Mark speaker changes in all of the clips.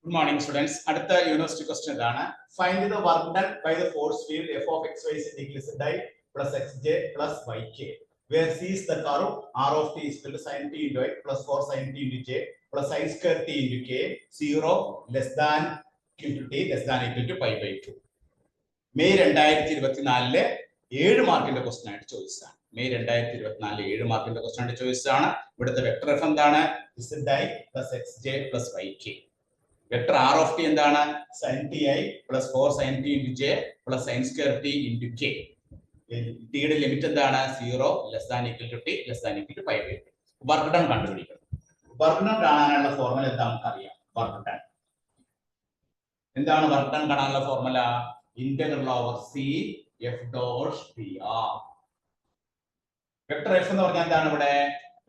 Speaker 1: Good morning, students. അടുത്ത university question ഇതാണ്. Find the work done by the force field f of x y z equals I plus xj plus yk, where c is the curve r of t is equal to sin t into x plus 4 sin t into j plus sin square t into k, 0 less than into t less than equal to pi by 2. May 2024 7 മാർക്കിന്റെ question ആയിട്ട് ചോദിച്ചതാണ്. May 2024 7 മാർക്കിന്റെ question ആയിട്ട് ചോദിച്ചതാണ്. ഇവിടുത്തെ vector F എന്താണ്? zi plus xj plus yk. Vector r of t എന്താണ്? sin ti plus 4 sin t into j plus sin square t into k. t യുടെ ലിമിറ്റ് എന്താണ്? 0 less than equal to t less than equal to pi by 2. Work done കണ്ടുപിടിക്കണം. Work done കാണാനുള്ള formula എന്താ നമുക്കറിയാം. Work done എന്താണ്? Work done കാണാനുള്ള formula integral over c f dot dr. Vector f എന്ന് പറഞ്ഞാൽ എന്താണ്? ഇവിടെ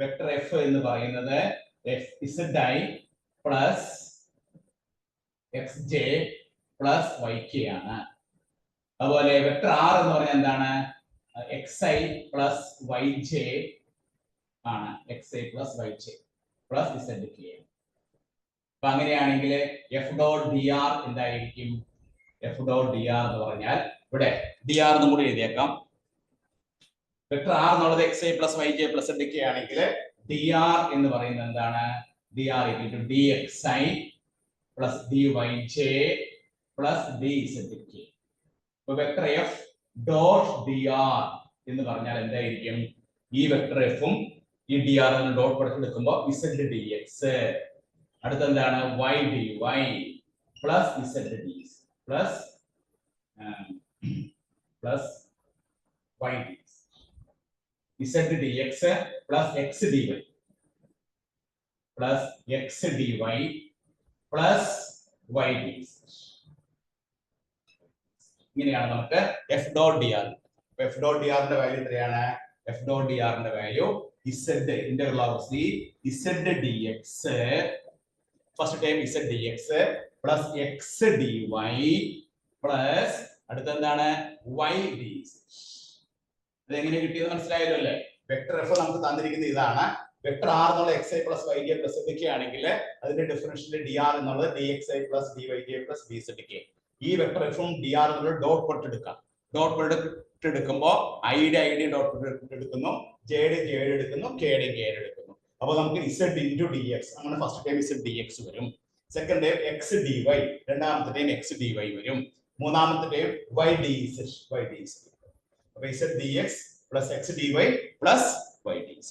Speaker 1: വെക്ടർ f എന്ന് പറയുന്നത് zi plus xj plus yk ആണ്. അതുപോലെ വെക്ടർ r എന്ന് പറഞ്ഞാൽ എന്താണ്? xi plus yj ആണ്. xi plus yj plus zk. അപ്പൊ അങ്ങനെയാണെങ്കിൽ f dot dr എന്തായിരിക്കും? f dot dr എന്ന് പറഞ്ഞാൽ ഇവിടെ dr എന്നും കൂടി എഴുതിയേക്കാം. വെക്ടർ r എന്നുള്ളത് xi plus yj plus zk ആണെങ്കിൽ dr എന്ന് പറയുന്നത് എന്താണ്? dr equal to dxi plus dyj plus dzk. അപ്പോൾ വെക്ടർ f dot dr എന്ന് പറഞ്ഞാൽ എന്തായിരിക്കും? ഈ വെക്ടർ f ഉം ഈ dr എന്ന ഡോട്ട് പ്രൊഡക്റ്റ് എടുക്കുമ്പോൾ z dx, അടുത്ത എന്താണ്? y dy plus z dx plus y dx, z dx plus x dy plus x dy plus y dx. ഇങ്ങനെയാണ് നമുക്ക് f dot dr. f dot dr ന്റെ value എത്രയാണ്? f dot dr ന്റെ value z integral over c z dx first time z dx plus x dy plus അടുത്ത എന്താണ്? y dx. ഇത് എങ്ങനെ കിട്ടിയത് മനസ്സിലായല്ലോ അല്ലേ? വെക്ടർ f നമുക്ക് തന്നിരിക്കുന്നത് ഇതാണ്. വെക്ടർ r എന്നുള്ള xi plus yj plus zk ആണെങ്കിൽ അതിന്റെ ഡിഫറൻഷ്യൽ dr എന്നുള്ളത് dxi plus dyj plus dzk. ഈ വെക്ടർ f ഉം dr എന്നുള്ള ഡോട്ട് പ്രൊഡക്റ്റ് എടുക്കാം. ഡോട്ട് പ്രൊഡക്റ്റ് എടുക്കുമ്പോൾ i യുടെ ഡോട്ട് പ്രൊഡക്റ്റ് എടുക്കുന്നു, j യുടെ എടുക്കുന്നു, k യുടെ എടുക്കുന്നു. അപ്പോൾ നമുക്ക് z into dx, അങ്ങനെ ഫസ്റ്റ് ടൈം z dx വരും. സെക്കൻഡ് ടൈം x dy, രണ്ടാമത്തെ ടൈം x dy വരും. മൂന്നാമത്തെ ടൈം y dz. അപ്പോൾ z dx plus x dy plus y dz.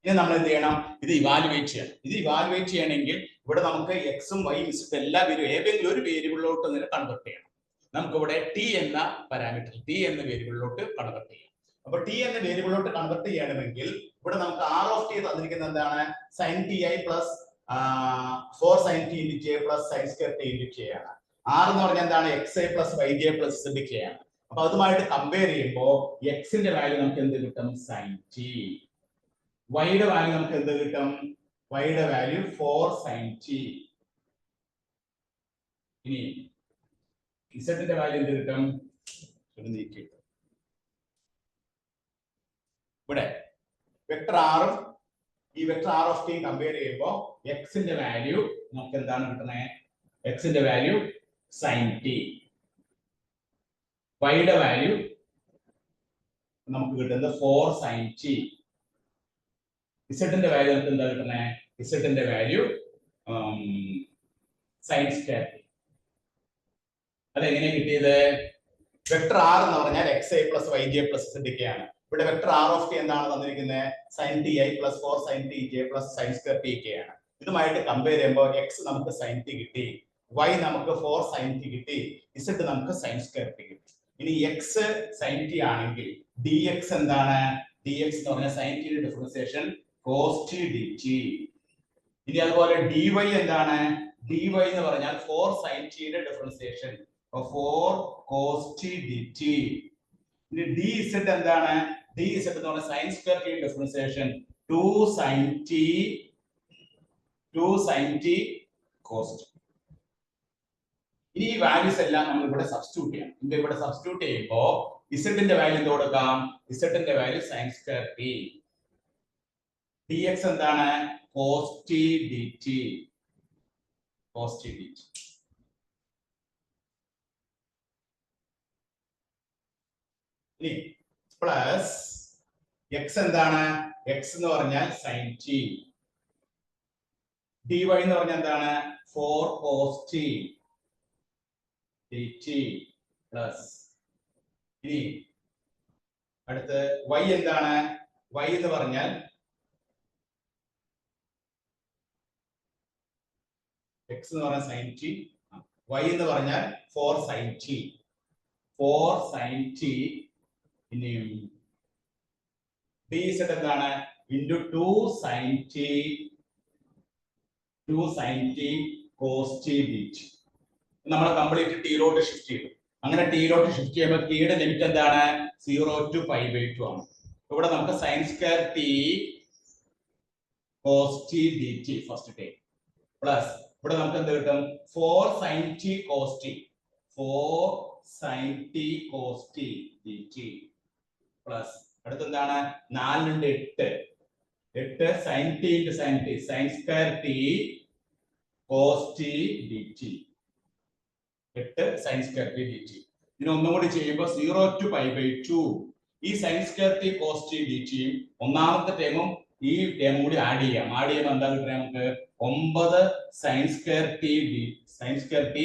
Speaker 1: ഇനി നമ്മൾ എന്ത് ചെയ്യണം? ഇത് ഇവാലുവേറ്റ് ചെയ്യണം. ഇത് ഇവാലുവേറ്റ് ചെയ്യണമെങ്കിൽ ഇവിടെ നമുക്ക് എക്സും വൈയും ഇസും എല്ലാ ഏതെങ്കിലും ഒരു വേരിയബിളിലോട്ട് കൺവെർട്ട് ചെയ്യണം. നമുക്ക് ഇവിടെ ടി എന്ന പാരാമീറ്റർ, ടി എന്ന വേരിയബിളിലോട്ട് കൺവെർട്ട് ചെയ്യാം. അപ്പൊ ടി എന്ന വേരിയബിളിലോട്ട് കൺവെർട്ട് ചെയ്യണമെങ്കിൽ ഇവിടെ നമുക്ക് ആർ ഓഫ് ടി തന്നിരിക്കുന്നത് എന്താണ്? Sine T I plus 4 sine T into J plus sine square T into K ആണ്. ആർ എന്ന് പറഞ്ഞാൽ എന്താണ്? X I plus Y J plus Z K ആണ്. അപ്പൊ അതുമായിട്ട് കമ്പയർ ചെയ്യുമ്പോൾ എക്സിന്റെ വാല്യൂ നമുക്ക് എന്ത് കിട്ടും? Sine t. വൈയുടെ വാല്യൂ നമുക്ക് എന്ത് കിട്ടും? വൈയുടെ വാല്യൂ 4 sin t. ഇനി ഇസഡിന്റെ വാല്യൂ എന്ത് കിട്ടും? ഇവിടെ വെക്ടർ r ഉം ഈ vector r of t compare ചെയ്യുമ്പോൾ എക്സിന്റെ വാല്യൂ നമുക്ക് എന്താണ് കിട്ടുന്നത്? എക്സിന്റെ വാല്യൂ sin t. വൈയുടെ വാല്യൂ നമുക്ക് കിട്ടുന്നത് 4 sin t. ഇസഡിന്റെ വാല്യൂ നമുക്ക് എന്താ കിട്ടുന്നത്? ഇസഡിന്റെ വാല്യൂ സൈൻ സ്ക്വയർ ടി. അതെങ്ങനെ കിട്ടിയത്? വെക്ടർ r എന്ന് പറഞ്ഞാൽ xi plus yj plus zk ആണ്. ഇവിടെ വെക്ടർ r ഓഫ് t എന്താണ് തന്നിരിക്കുന്നത്? sin ti plus 4 sin tj plus sin square tk ആണ്. ഇതുമായിട്ട് കമ്പയർ ചെയ്യുമ്പോൾ x നമുക്ക് sin t കിട്ടി, y നമുക്ക് 4 sin t കിട്ടി, z നമുക്ക് sin square t കിട്ടി. ഇനി x sin t ആണെങ്കിൽ dx എന്താണ്? dx എന്ന് പറഞ്ഞാൽ sin t യുടെ ഡിഫറൻസിയേഷൻ cos t dt. ഇനി അതുപോലെ dy എന്താണ്? dy എന്ന് പറഞ്ഞാൽ 4 sin t യുടെ ഡിഫറൻസിയേഷൻ 4 cos t dt. ഇനി dz എന്താണ്? dz എന്ന് പറഞ്ഞാൽ sin square t യുടെ differentiation 2 sin t cos t. ഇനി ഈ വാല്യൂസ് എല്ലാം നമ്മൾ ഇവിടെ സബ്സ്റ്റിറ്റ്യൂട്ട് ചെയ്യണം. ഇവിടെ സബ്സ്റ്റിറ്റ്യൂട്ട് ചെയ്യുമ്പോൾ z ന്റെ വാല്യൂ എന്ത് കൊടുക്കാം? z ന്റെ value sin square t. dx എന്താണ്? cos t dt. cos t dt. ഇനി പ്ലസ് x എന്താണ്? x എന്ന് പറഞ്ഞാൽ sin t, dy എന്ന് പറഞ്ഞാൽ എന്താണ്? 4 cos t dt പ്ലസ് ഇനി അടുത്ത് y എന്താണ്? y എന്ന് പറഞ്ഞാൽ x എന്ന് പറഞ്ഞാൽ sin t, y എന്ന് പറഞ്ഞാൽ 4 sin t, 4 sin t. ഇനി dz എന്താണ്? into 2 sin t, 2 sin t cos t dt. നമ്മൾ കംപ്ലീറ്റ് ടീയിലോട്ട് ഷിഫ്റ്റ് ചെയ്തു. അങ്ങനെ ടീയിലോട്ട് ഷിഫ്റ്റ് ചെയ്യുമ്പോൾ ടീയുടെ ലിമിറ്റ് എന്താണ്? 0 to π/2 ആണ്. ഇവിടെ നമുക്ക് sin square t cos t dt first time plus ഇവിടെ നമുക്ക് എന്ത് കിട്ടും? 4 sin t cos t, 4 sin t cos t dt plus അടുത്ത എന്താണ്? 4 × 8 sin t into sin t, sin square t cos t dt, 8 sin square t dt. ഇതിനെ ഒന്നും കൂടി ചെയ്യുമ്പോൾ 0 to π/2. ഈ sin square t cos t dt ഒന്നാമത്തെ ടേമും ഈ ടേമും കൂടി ആഡ് ചെയ്യാം. ആഡ് ചെയ്യുമ്പോൾ എന്താ കിട്ടുക നമുക്ക്? 9 sin square t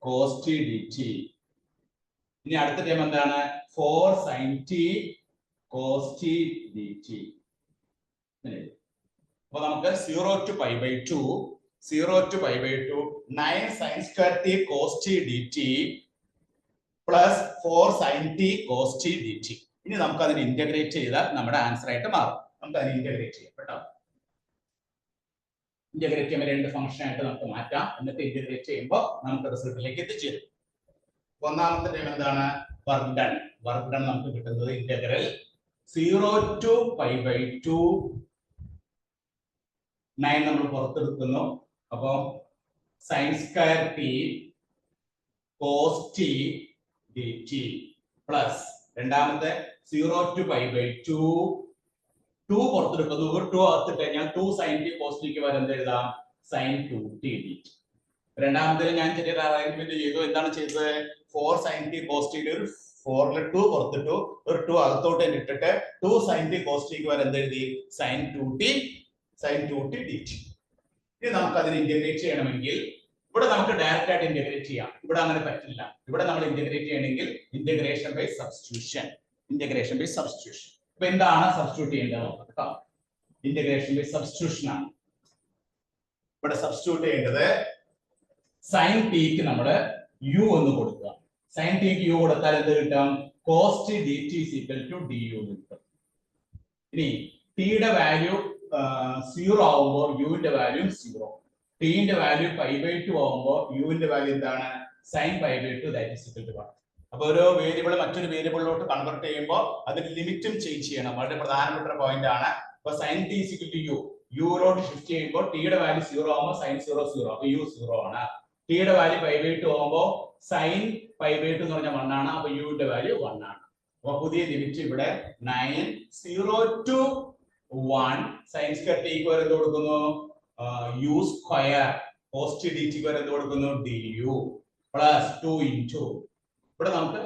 Speaker 1: cos t dt. ഇനി അടുത്ത ടേം എന്താണ്? 4 sin t cos t dt. അപ്പൊ നമുക്ക് 0 to π/2, 0 to π/2 9 sin square t cos t dt plus 4 sin t cos t dt. ഇനി നമുക്ക് അതിനെ ഇന്റഗ്രേറ്റ് ചെയ്താൽ നമ്മുടെ ആൻസർ ആയിട്ട് മാറും. നമുക്ക് അതിനെ ഇന്റഗ്രേറ്റ് ചെയ്യാം കേട്ടോ. ഇന്റഗ്രേറ്റ് ചെയ്യുമ്പോൾ രണ്ട് ഫംഗ്ഷൻ ആയിട്ട് നമുക്ക് മാറ്റാം. എന്നിട്ട് ഇന്റഗ്രേറ്റ് ചെയ്യുമ്പോൾ നമുക്ക് റിസൾട്ടിലേക്ക് എത്തിച്ചേരും. ഒന്നാമത്തെ ടൈം എന്താണ്? Work done. വർക്ക് ഡൺ നമുക്ക് കിട്ടുന്നത് ഇന്റഗ്രൽ 0 to π/2 9 നമ്മൾ പുറത്തെടുക്കുന്നു. അപ്പൊ sin square t cos t dt plus രണ്ടാമത്തെ 0 to π/2 2 പുറത്തെടുക്കുന്നു. 2 അകത്തിട്ട് കഴിഞ്ഞാൽ 2 sin t cos t ക്ക് പകരം എന്ത് എഴുതാം? sin 2t dt. രണ്ടാമത്തെ ഞാൻ ചെറിയ അറേഞ്ച്മെന്റ് ചെയ്തു. എന്താണ് ചെയ്തത്? 4 sin t cos t ഒരു 4 ൽ 2 പുറത്തിട്ടു, ഒരു 2 അകത്തോട്ട് ഇട്ടിട്ട് 2 sin t cos t ക്ക് പകരം എന്ത് എഴുതി? sin 2t dt. ഇനി നമുക്ക് അതിനെ ഇന്റഗ്രേറ്റ് ചെയ്യണമെങ്കിൽ ഇവിടെ നമുക്ക് ഡയറക്റ്റ് ആയിട്ട് ഇന്റഗ്രേറ്റ് ചെയ്യാം. ഇവിടെ അങ്ങനെ പറ്റില്ല. ഇവിടെ നമ്മൾ ഇന്റഗ്രേറ്റ് ചെയ്യണമെങ്കിൽ ഇന്റഗ്രേഷൻ ബൈ സബ്സ്റ്റിറ്റ്യൂഷൻ. അപ്പൊ എന്താണ് സബ്സ്റ്റിറ്റ്യൂട്ട് ചെയ്യേണ്ടത് നോക്കാം. ഇന്റഗ്രേഷൻ ബൈ സബ്സ്റ്റിറ്റ്യൂഷൻ ആണ്. ഇവിടെ സബ്സ്റ്റിറ്റ്യൂട്ട് ചെയ്യേണ്ടത് sin t ക്ക് നമ്മൾ u എന്ന് കൊടുക്കുക. sin t ക്ക് u കൊടുത്താൽ എന്ത് കിട്ടും? cos t dt du എന്ന് കിട്ടും. ഇനി t യുടെ വാല്യൂ 0 ആവുമ്പോൾ u ന്റെ വാല്യൂ 0, t ന്റെ വാല്യൂ π/2 ആവുമ്പോൾ u ന്റെ വാല്യൂ എന്താണ്? sin π/2 that is equal to 1. അപ്പോൾ ഒരു വേരിയബിൾ മറ്റൊരു വേരിയബിളിലോട്ട് കൺവെർട്ട് ചെയ്യുമ്പോൾ അതിന്റെ ലിമിറ്റും ചേഞ്ച് ചെയ്യണം. വളരെ പ്രധാനപ്പെട്ട പോയിന്റ് ആണ്. അപ്പൊ sin t is equal to u, യുയിലോട്ട് ഷിഫ്റ്റ് ചെയ്യുമ്പോൾ t യുടെ വാല്യൂ 0 ആവുമ്പോൾ sin 0 0, അപ്പോൾ u 0 ആണ്. t യുടെ വാല്യൂ π/2 ആവുമ്പോൾ sin π/2 എന്ന് പറഞ്ഞാൽ 1 ആണ്. അപ്പോൾ u ന്റെ വാല്യൂ 1 ആണ്. അപ്പോൾ പുതിയ ലിമിറ്റ് ഇവിടെ 9 0 to 1 sin square t ക്ക് വരെ എന്ത് കൊടുക്കുന്നു? u square cos t dt ക്ക് വരെ എന്ത് കൊടുക്കുന്നു? du പ്ലസ് 2 into ഇവിടെ നമുക്ക്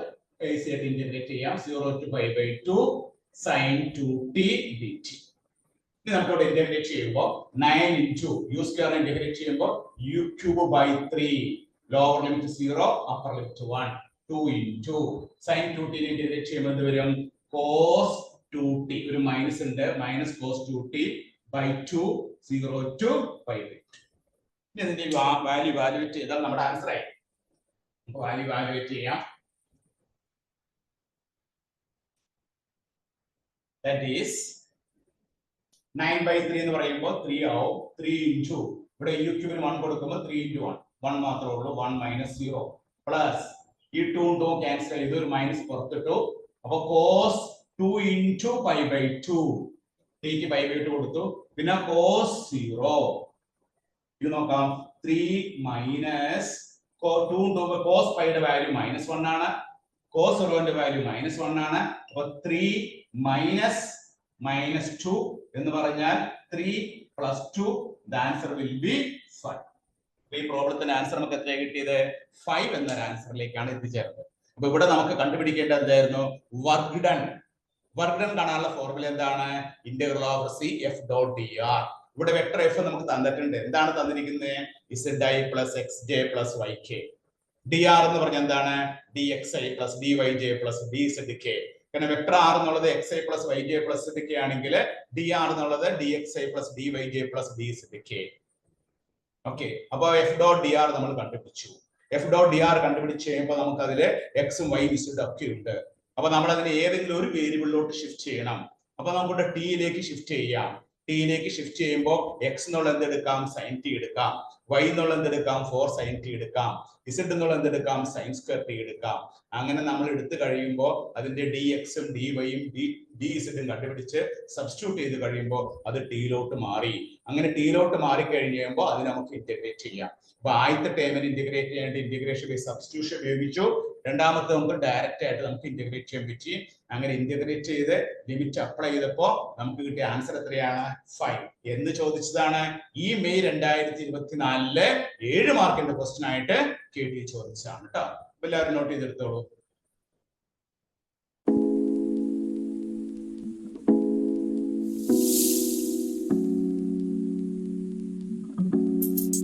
Speaker 1: ഈസി ആയിട്ട് ഇന്റഗ്രേറ്റ് ചെയ്യാം. 0 to π/2 sin 2t dt. ഇനി നമുക്ക് ഇവിടെ ഇന്റഗ്രേറ്റ് ചെയ്യുമ്പോൾ 9 into u സ്ക്വയർ ഇന്റഗ്രേറ്റ് ചെയ്യുമ്പോൾ u cube by 3, lower limit 0 upper limit 1, 2 into sin 2t integrate ചെയ്യുമ്പോൾ എന്ത് വരും? cos 2t, ഒരു മൈനസ് ഉണ്ട്, minus cos 2t by 2, 0 to π/2. ഇനി ഇതിന്റെ വാല്യൂ വാല്യൂവേറ്റ് ചെയ്താൽ നമ്മുടെ ആൻസർ ആയി. നമുക്ക് വാല്യൂ വാല്യൂവേറ്റ് ചെയ്യാം. That is 9/3 എന്ന് പറയുമ്പോൾ 3 ആവും. 3 into ഇവിടെ u ക്യൂബിന് 1 കൊടുക്കുമ്പോൾ 3 into 1 മാത്രമേ ഉള്ളൂ. 1 minus 0 പ്ലസ് ഈ 2 ക്യാൻസൽ ചെയ്ത് ഒരു മൈനസ് പുറത്തിട്ടു. അപ്പൊ cos 2 into π/2, t ക്ക് π/2 കൊടുത്തു. പിന്നെ cos 0 ഇത് നോക്കാം. 3 minus 2 cos π യുടെ വാല്യൂ -1 ആണ്, cos 0 ന്റെ വാല്യൂ -1 ആണ്. അപ്പൊ 3 minus -2 എന്ന് പറഞ്ഞാൽ 3 plus 2, the answer will be 5. ഈ പ്രോബ്ലത്തിന്റെ ആൻസർ നമുക്ക് എത്രയാണ് കിട്ടിയത്? 5 എന്നൊരു ആൻസറിലേക്കാണ് എത്തിച്ചേർന്നത്. അപ്പൊ ഇവിടെ നമുക്ക് കണ്ടുപിടിക്കേണ്ടത് എന്തായിരുന്നു? Work done. വർക്ക് ഡൺ കാണാനുള്ള ഫോർമുല എന്താണ്? Integral of C F dot D R. ഇവിടെ വെക്ടർ എഫ് നമുക്ക് തന്നിട്ടുണ്ട്. എന്താണ് തന്നിരിക്കുന്നത്? Z I plus X J plus Y K. D R എന്ന് പറഞ്ഞാൽ എന്താണ്? D X I plus D Y J plus D Z K. കാരണം വെക്ടർ ആർ എന്നുള്ളത് X I plus Y J plus Z K ആണെങ്കിൽ D R എന്നുള്ളത് D X I plus D Y J plus D Z K. Okay, അപ്പൊ F dot D R നമ്മൾ കണ്ടുപിടിച്ചു. F dot D R കണ്ടുപിടിച്ച് കഴിയുമ്പോൾ നമുക്ക് അതില് എക്സും വൈ ഇസഡ് ഒക്കെ ഉണ്ട്. അപ്പൊ നമ്മൾ അതിനെ ഏതെങ്കിലും ഒരു വേരിയബിളിലോട്ട് ഷിഫ്റ്റ് ചെയ്യണം. അപ്പൊ നമുക്ക് ടിയിലേക്ക് ഷിഫ്റ്റ് ചെയ്യാം. ടിയിലേക്ക് ഷിഫ്റ്റ് ചെയ്യുമ്പോൾ എക്സ് എന്നുള്ള എന്തെടുക്കാം? സൈൻ ടി എടുക്കാം. വൈ എന്നുള്ള എന്തെടുക്കാം? 4 സൈൻ ടി എടുക്കാം. ഇസഡ് എന്നുള്ള എന്തെടുക്കാം? സൈൻ സ്ക്വയർ ടി എടുക്കാം. അങ്ങനെ നമ്മൾ എടുത്തു കഴിയുമ്പോൾ അതിന്റെ ഡി എക്സും ഡി വൈയും ഡി ഇസഡും കണ്ടുപിടിച്ച് സബ്സ്റ്റിറ്റ്യൂട്ട് ചെയ്ത് കഴിയുമ്പോൾ അത് ടിയിലോട്ട് മാറി. അങ്ങനെ ടിയിലോട്ട് മാറി കഴിഞ്ഞ് കഴിയുമ്പോൾ അത് നമുക്ക് ഇന്റഗ്രേറ്റ് ചെയ്യാം. അപ്പൊ ആദ്യത്തെ ടേമിന് ഇന്റഗ്രേറ്റ് ചെയ്യേണ്ട ഇന്റഗ്രേഷൻ ബൈ സബ്സ്റ്റിറ്റ്യൂഷൻ ഉപയോഗിച്ചു. രണ്ടാമത്തെ നമുക്ക് ഡയറക്റ്റ് ആയിട്ട് നമുക്ക് ഇന്റഗ്രേറ്റ് ചെയ്യാൻ പറ്റി. അങ്ങനെ ഇന്റഗ്രേറ്റ് ചെയ്ത് ലിമിറ്റ് അപ്ലൈ ചെയ്തപ്പോ നമുക്ക് കിട്ടിയ ആൻസർ എത്രയാണ്? 5 എന്ന് ചോദിച്ചതാണ്. ഈ മെയ് 2024 7 മാർക്കിന്റെ ക്വസ്റ്റ്യൻ ആയിട്ട് KT ചോദിച്ചതാണ് കേട്ടോ. എല്ലാവരും നോട്ട് ചെയ്തെടുത്തോളൂ.